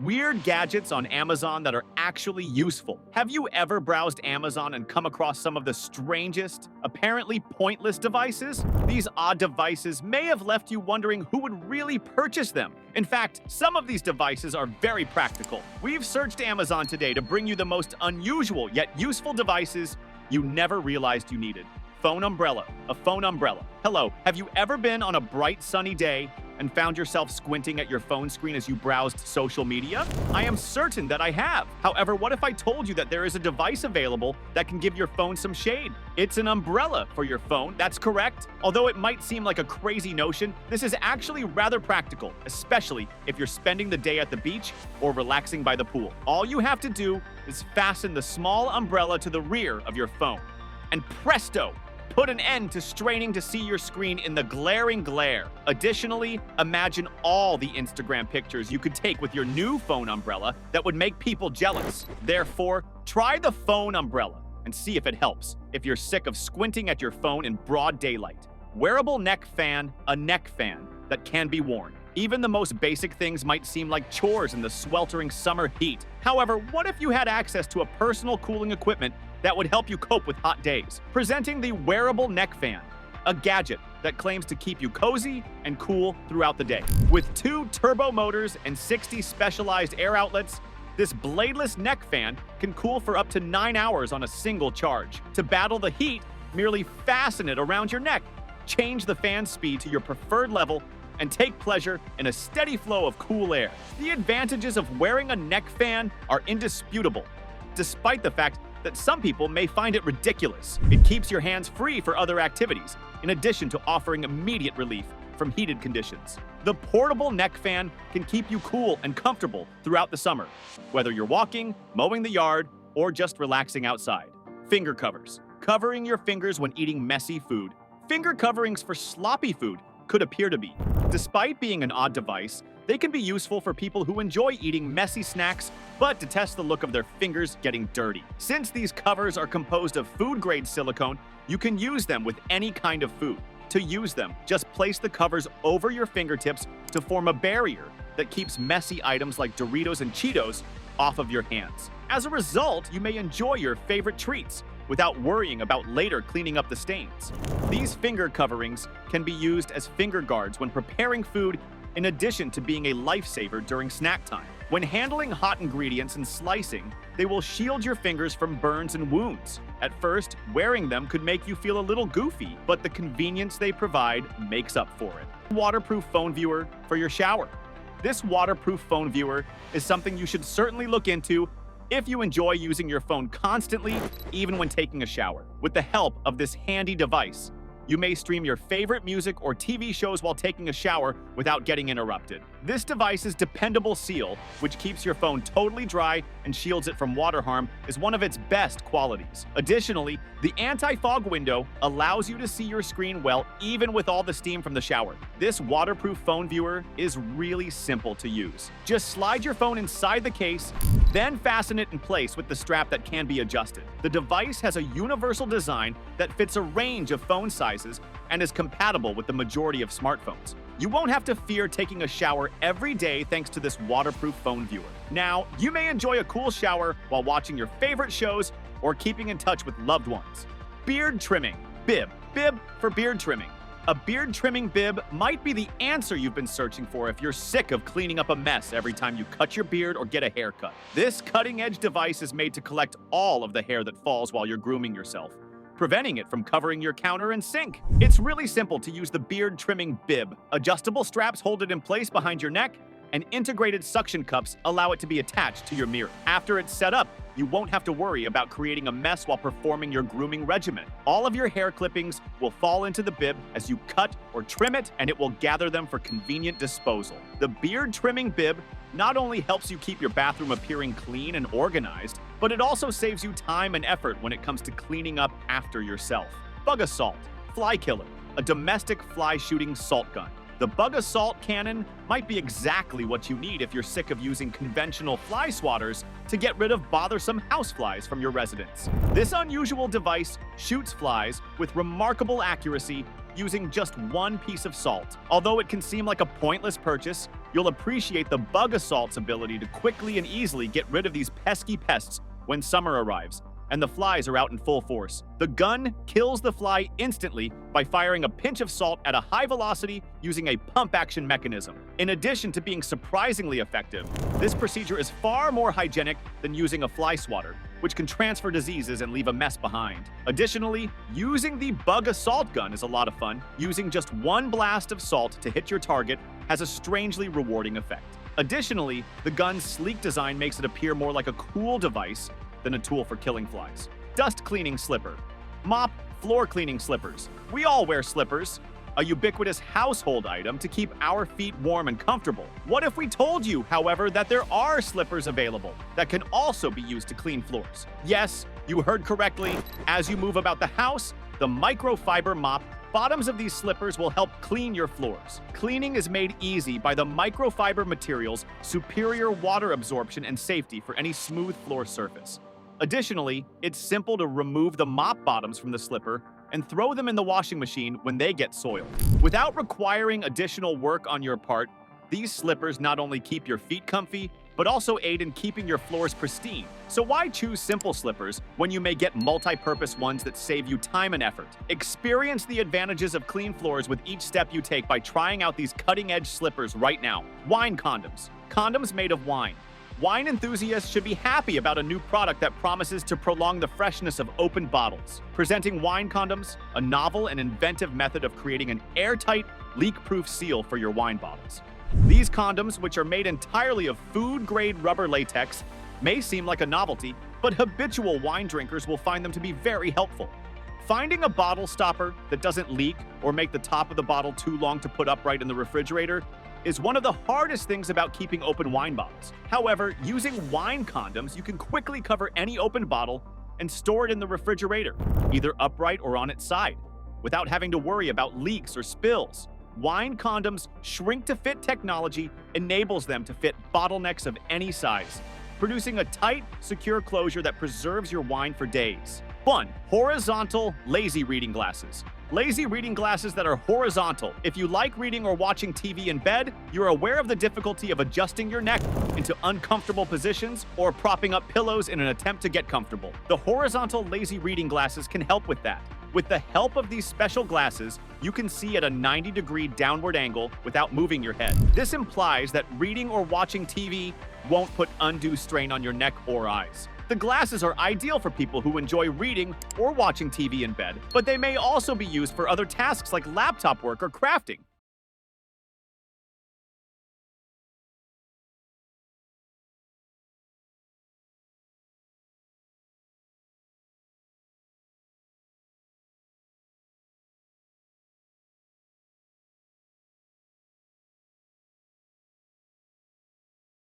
Weird gadgets on Amazon that are actually useful. Have you ever browsed Amazon and come across some of the strangest, apparently pointless devices? These odd devices may have left you wondering who would really purchase them. In fact, some of these devices are very practical. We've searched Amazon today to bring you the most unusual yet useful devices you never realized you needed. Phone umbrella. A phone umbrella. Hello, have you ever been on a bright sunny day and found yourself squinting at your phone screen as you browsed social media? I am certain that I have. However, what if I told you that there is a device available that can give your phone some shade? It's an umbrella for your phone, that's correct. Although it might seem like a crazy notion, this is actually rather practical, especially if you're spending the day at the beach or relaxing by the pool. All you have to do is fasten the small umbrella to the rear of your phone. And presto! Put an end to straining to see your screen in the glaring glare. Additionally, imagine all the Instagram pictures you could take with your new phone umbrella that would make people jealous. Therefore, try the phone umbrella and see if it helps. If you're sick of squinting at your phone in broad daylight. Wearable neck fan, a neck fan that can be worn. Even the most basic things might seem like chores in the sweltering summer heat. However, what if you had access to a personal cooling equipment that would help you cope with hot days? Presenting the wearable neck fan, a gadget that claims to keep you cozy and cool throughout the day. With 2 turbo motors and 60 specialized air outlets, this bladeless neck fan can cool for up to 9 hours on a single charge. To battle the heat, merely fasten it around your neck. Change the fan speed to your preferred level and take pleasure in a steady flow of cool air. The advantages of wearing a neck fan are indisputable, despite the fact that some people may find it ridiculous. It keeps your hands free for other activities, in addition to offering immediate relief from heated conditions. The portable neck fan can keep you cool and comfortable throughout the summer, whether you're walking, mowing the yard, or just relaxing outside. Finger covers. Covering your fingers when eating messy food. Finger coverings for sloppy food could appear to be. Despite being an odd device, they can be useful for people who enjoy eating messy snacks but detest the look of their fingers getting dirty. Since these covers are composed of food-grade silicone, you can use them with any kind of food. To use them, just place the covers over your fingertips to form a barrier that keeps messy items like Doritos and Cheetos off of your hands. As a result, you may enjoy your favorite treats without worrying about later cleaning up the stains. These finger coverings can be used as finger guards when preparing food, in addition to being a lifesaver during snack time. When handling hot ingredients and slicing, they will shield your fingers from burns and wounds. At first, wearing them could make you feel a little goofy, but the convenience they provide makes up for it. Waterproof phone viewer for your shower. This waterproof phone viewer is something you should certainly look into if you enjoy using your phone constantly, even when taking a shower. With the help of this handy device, you may stream your favorite music or TV shows while taking a shower without getting interrupted. This device's dependable seal, which keeps your phone totally dry and shields it from water harm, is one of its best qualities. Additionally, the anti-fog window allows you to see your screen well even with all the steam from the shower. This waterproof phone viewer is really simple to use. Just slide your phone inside the case, then fasten it in place with the strap that can be adjusted. The device has a universal design that fits a range of phone sizes and is compatible with the majority of smartphones. You won't have to fear taking a shower every day thanks to this waterproof phone viewer. Now, you may enjoy a cool shower while watching your favorite shows or keeping in touch with loved ones. Beard trimming. Bib. Bib for beard trimming. A beard trimming bib might be the answer you've been searching for if you're sick of cleaning up a mess every time you cut your beard or get a haircut. This cutting-edge device is made to collect all of the hair that falls while you're grooming yourself, preventing it from covering your counter and sink. It's really simple to use the beard trimming bib. Adjustable straps hold it in place behind your neck, and integrated suction cups allow it to be attached to your mirror. After it's set up, you won't have to worry about creating a mess while performing your grooming regimen. All of your hair clippings will fall into the bib as you cut or trim it, and it will gather them for convenient disposal. The beard trimming bib not only helps you keep your bathroom appearing clean and organized, but it also saves you time and effort when it comes to cleaning up after yourself. Bug Assault. Fly Killer. A domestic fly shooting salt gun. The Bug Assault cannon might be exactly what you need if you're sick of using conventional fly swatters to get rid of bothersome houseflies from your residence. This unusual device shoots flies with remarkable accuracy using just one piece of salt. Although it can seem like a pointless purchase, You'll appreciate the Bug Assault's ability to quickly and easily get rid of these pesky pests when summer arrives and the flies are out in full force. The gun kills the fly instantly by firing a pinch of salt at a high velocity using a pump action mechanism. In addition to being surprisingly effective, this procedure is far more hygienic than using a fly swatter, which can transfer diseases and leave a mess behind. Additionally, using the Bug Assault gun is a lot of fun. Using just one blast of salt to hit your target has a strangely rewarding effect. Additionally, the gun's sleek design makes it appear more like a cool device than a tool for killing flies. Dust cleaning slipper. Mop floor cleaning slippers. We all wear slippers, a ubiquitous household item to keep our feet warm and comfortable. What if we told you, however, that there are slippers available that can also be used to clean floors? Yes, you heard correctly. As you move about the house, the microfiber mop bottoms of these slippers will help clean your floors. Cleaning is made easy by the microfiber material's superior water absorption and safety for any smooth floor surface. Additionally, it's simple to remove the mop bottoms from the slipper and throw them in the washing machine when they get soiled. Without requiring additional work on your part, these slippers not only keep your feet comfy, but also aid in keeping your floors pristine. So why choose simple slippers when you may get multi-purpose ones that save you time and effort? Experience the advantages of clean floors with each step you take by trying out these cutting-edge slippers right now. Wine condoms. Condoms made of wine. Wine enthusiasts should be happy about a new product that promises to prolong the freshness of open bottles. Presenting wine condoms, a novel and inventive method of creating an airtight, leak-proof seal for your wine bottles. These condoms, which are made entirely of food-grade rubber latex, may seem like a novelty, but habitual wine drinkers will find them to be very helpful. Finding a bottle stopper that doesn't leak or make the top of the bottle too long to put upright in the refrigerator is one of the hardest things about keeping open wine bottles. However, using wine condoms, you can quickly cover any open bottle and store it in the refrigerator, either upright or on its side, without having to worry about leaks or spills. Wine condoms' shrink-to-fit technology enables them to fit bottlenecks of any size, producing a tight, secure closure that preserves your wine for days. 1. Horizontal lazy reading glasses. Lazy reading glasses that are horizontal. If you like reading or watching TV in bed, you're aware of the difficulty of adjusting your neck into uncomfortable positions or propping up pillows in an attempt to get comfortable. The horizontal lazy reading glasses can help with that. With the help of these special glasses, you can see at a 90-degree downward angle without moving your head. This implies that reading or watching TV won't put undue strain on your neck or eyes. The glasses are ideal for people who enjoy reading or watching TV in bed, but they may also be used for other tasks like laptop work or crafting.